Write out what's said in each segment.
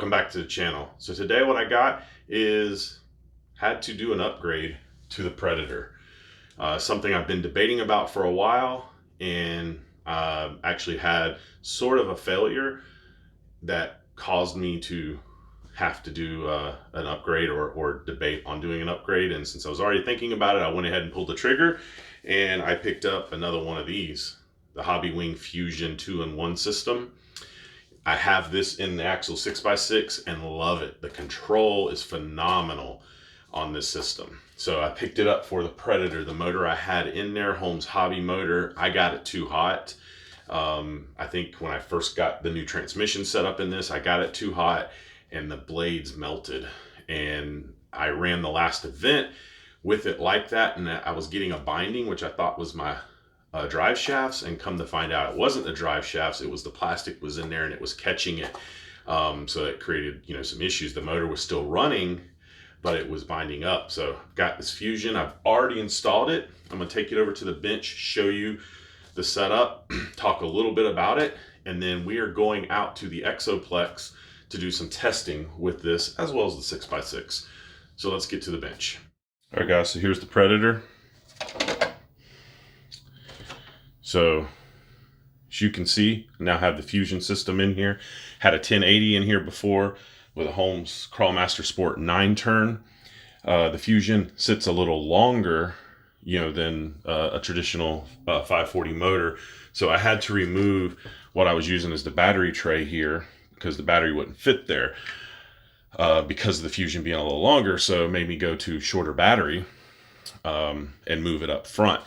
welcome back to the channel. So today what I got is had to do an upgrade to the Predator. Something I've been debating about for a while, and actually had sort of a failure that caused me to have to do an upgrade or debate on doing an upgrade. And since I was already thinking about it, I went ahead and pulled the trigger and I picked up another one of these, the Hobbywing Fusion 2-in-1 system. I have this in the Axle 6x6 and love it. The control is phenomenal on this system. So I picked it up for the Predator. The motor I had in there, Holmes Hobby motor, I got it too hot. I think when I first got the new transmission set up in this, I got it too hot and the blades melted. And I ran the last event with it like that, and I was getting a binding, which I thought was my drive shafts, and come to find out it wasn't the drive shafts, it was the plastic was in there and it was catching it. So it created, some issues. The motor was still running, but it was binding up. So got this Fusion, I've already installed it. I'm gonna take it over to the bench, show you the setup, talk a little bit about it, and then we are going out to the Exoplex to do some testing with this, as well as the 6x6. So let's get to the bench. All right guys, so here's the Predator. So as you can see, I now have the Fusion system in here. Had a 1080 in here before with a Holmes Crawlmaster Sport 9-turn. The Fusion sits a little longer, than a traditional 540 motor. So I had to remove what I was using as the battery tray here because the battery wouldn't fit there because of the Fusion being a little longer. So it made me go to shorter battery and move it up front.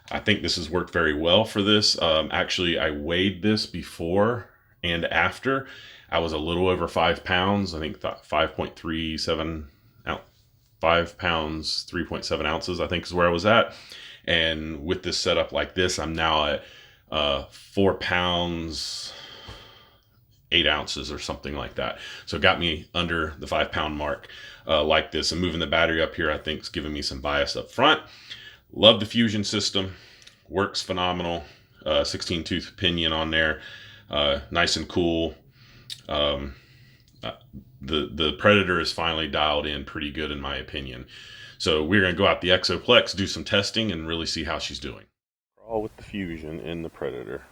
I think this has worked very well for this. Actually, I weighed this before and after. I was a little over 5 pounds. I think 5.37 ounce, 5 pounds, 3.7 ounces, I think is where I was at. And with this setup like this, I'm now at 4 pounds, 8 ounces or something like that. So it got me under the 5 pound mark like this. And moving the battery up here, I think is giving me some bias up front. Love the Fusion system, works phenomenal. 16 tooth pinion on there, nice and cool. The Predator is finally dialed in pretty good in my opinion. So we're gonna go out the Exoplex, do some testing, and really see how she's doing. All with the Fusion in the Predator.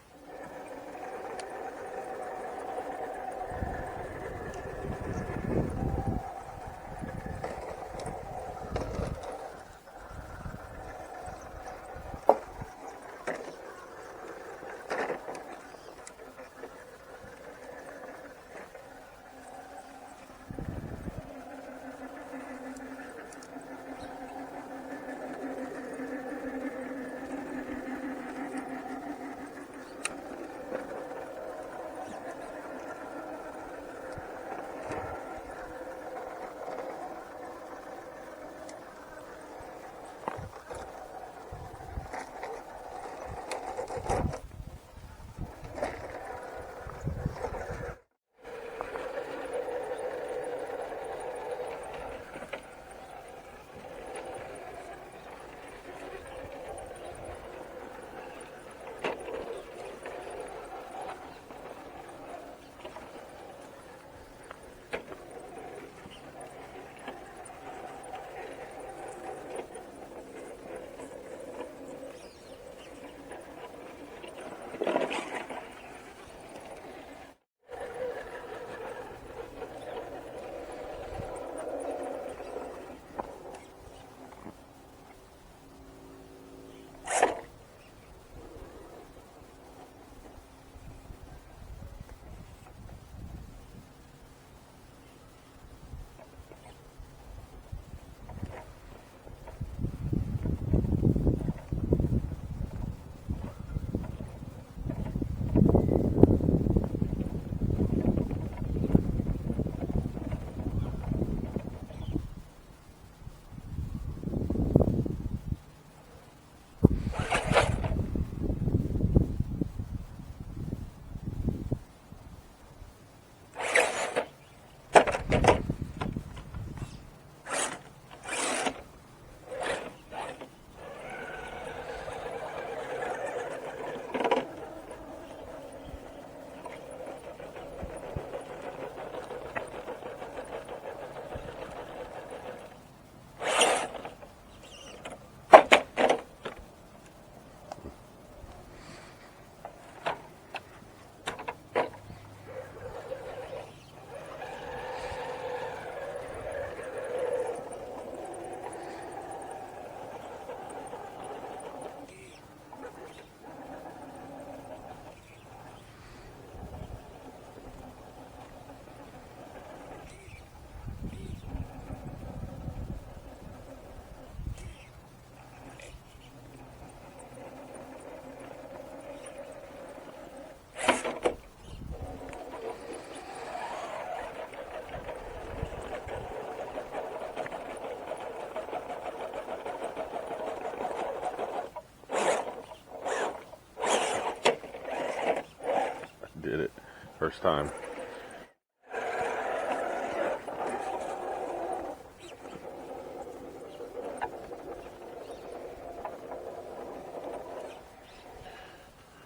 first time.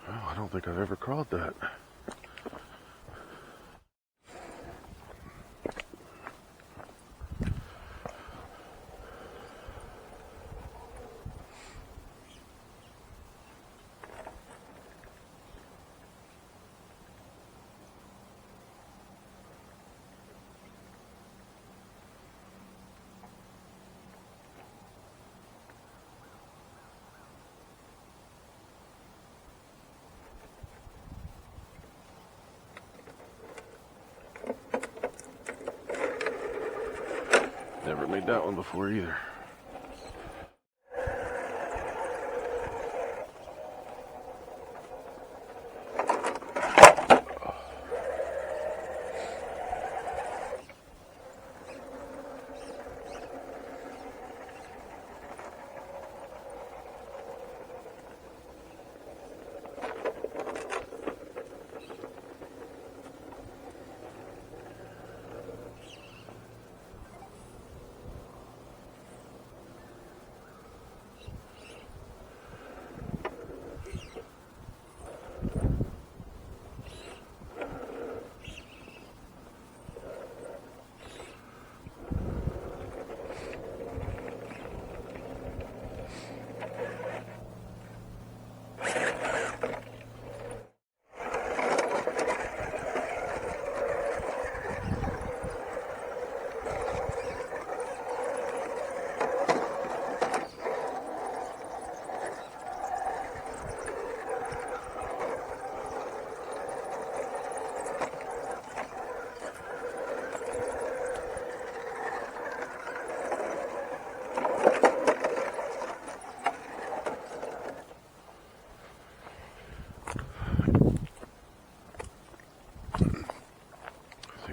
Oh, I don't think I've ever crawled that. Never made that one before either.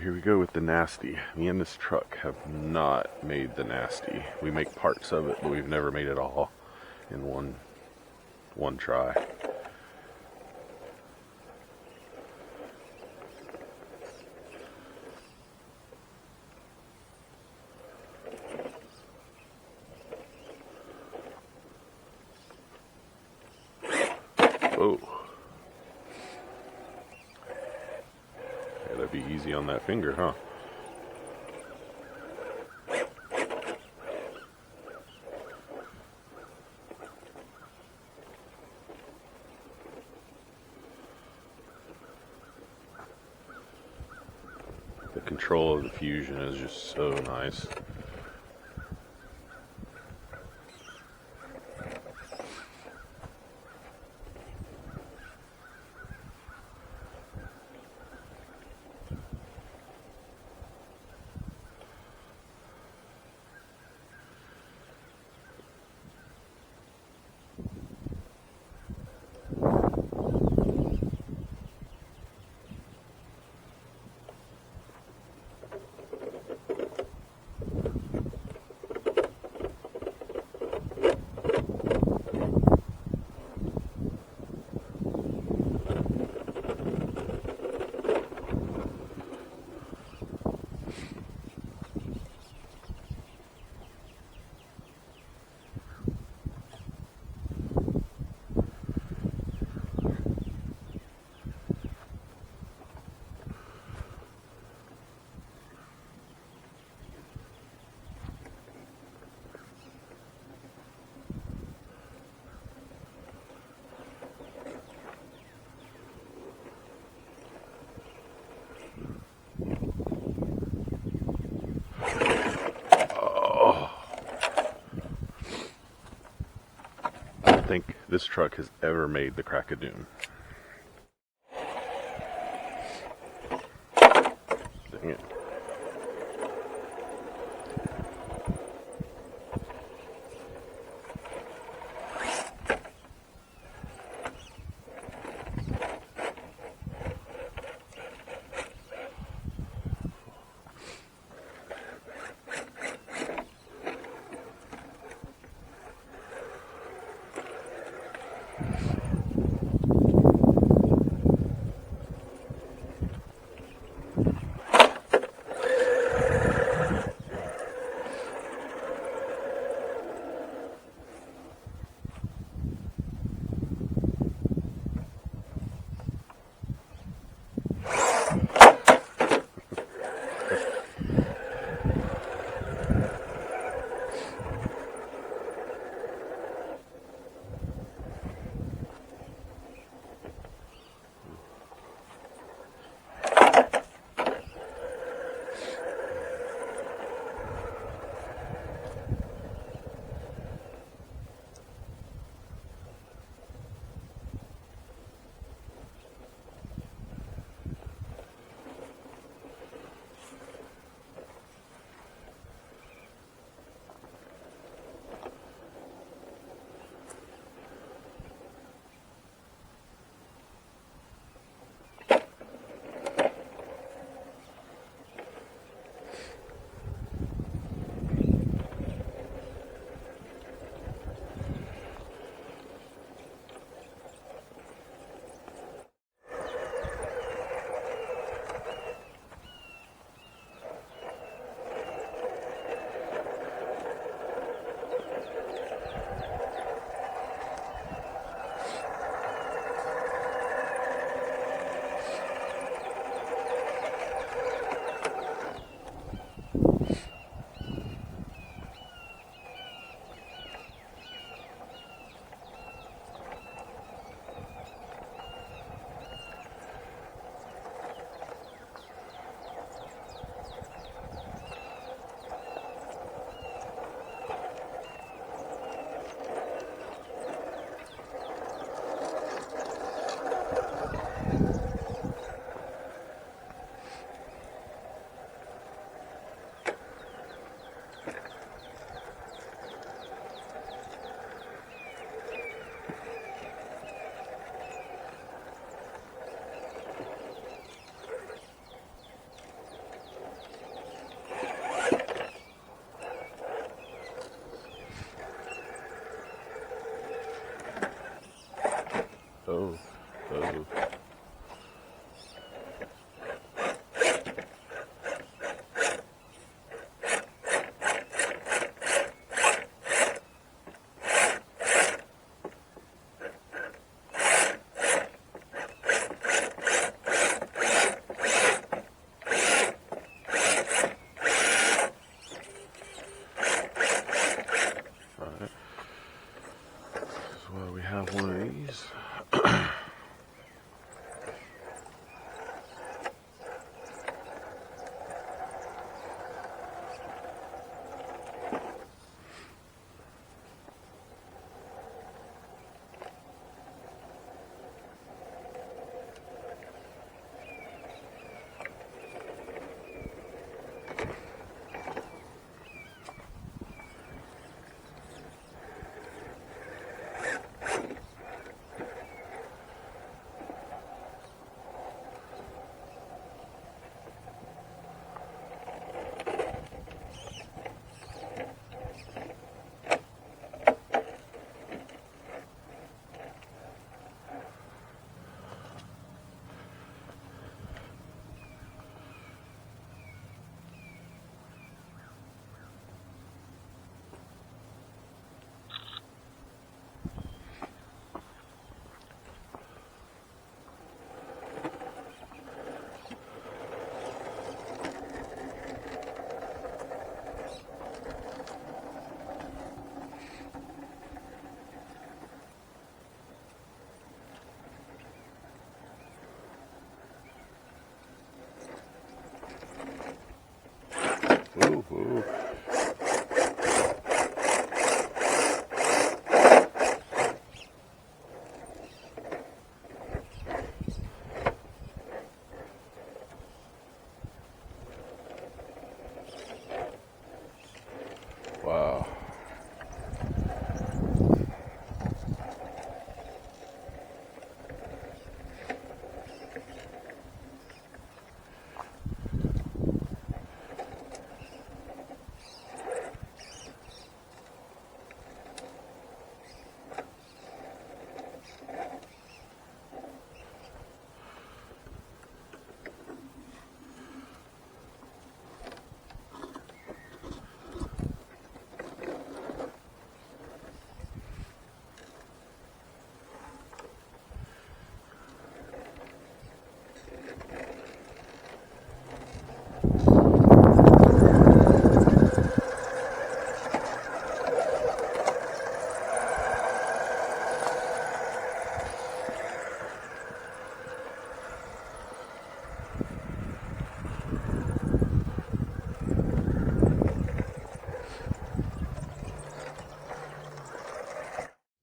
Here we go with the nasty. Me and this truck have not made the nasty. We make parts of it, but we've never made it all in one try. Whoa. Gotta be easy on that finger, huh? The control of the fusion is just so nice. Think this truck has ever made the crack of doom. Dang it. Ooh, ooh. Wow.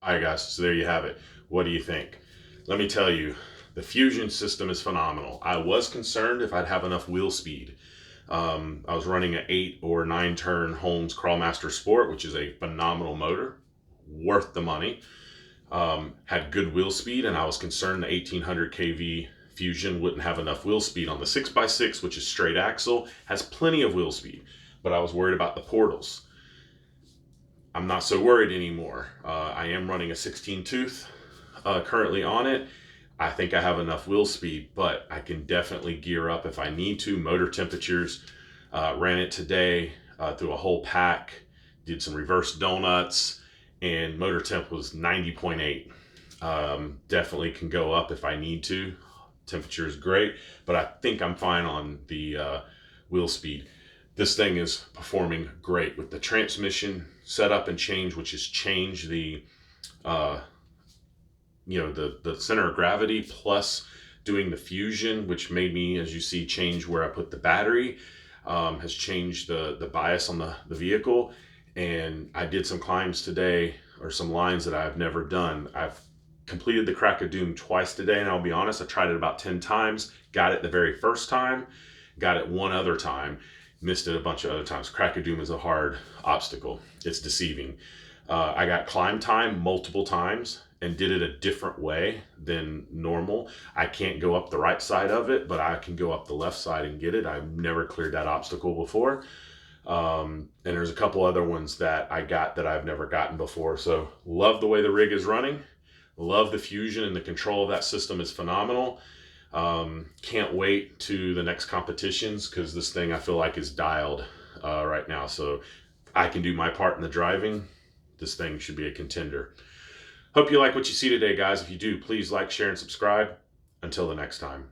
All right, guys, so there you have it. What do you think? Let me tell you, the fusion system is phenomenal. I was concerned if I'd have enough wheel speed. I was running an 8 or 9 turn Holmes Crawlmaster Sport, which is a phenomenal motor, worth the money. Had good wheel speed, and I was concerned the 1800 kV Fusion wouldn't have enough wheel speed on the 6x6, which is straight axle, has plenty of wheel speed, but I was worried about the portals. I'm not so worried anymore. I am running a 16 tooth currently on it. I think I have enough wheel speed, but I can definitely gear up if I need to. Motor temperatures, ran it today through a whole pack, did some reverse donuts, and motor temp was 90.8. Definitely can go up if I need to. Temperature is great, but I think I'm fine on the wheel speed. This thing is performing great with the transmission setup and change, which has changed the the center of gravity, plus doing the fusion, which made me, as you see, change where I put the battery, has changed the bias on the vehicle. And I did some climbs today, or some lines that I've never done. I've completed the Crack of Doom twice today, and I'll be honest, I tried it about 10 times, got it the very first time, got it one other time, missed it a bunch of other times. Crack of Doom is a hard obstacle. It's deceiving. I got climb time multiple times and did it a different way than normal. I can't go up the right side of it, but I can go up the left side and get it. I've never cleared that obstacle before. And there's a couple other ones that I got that I've never gotten before. So love the way the rig is running. Love the fusion, and the control of that system is phenomenal. Can't wait to the next competitions, because this thing I feel like is dialed right now. So I can do my part in the driving. This thing should be a contender. Hope you like what you see today, guys. If you do, please like, share, and subscribe. Until the next time.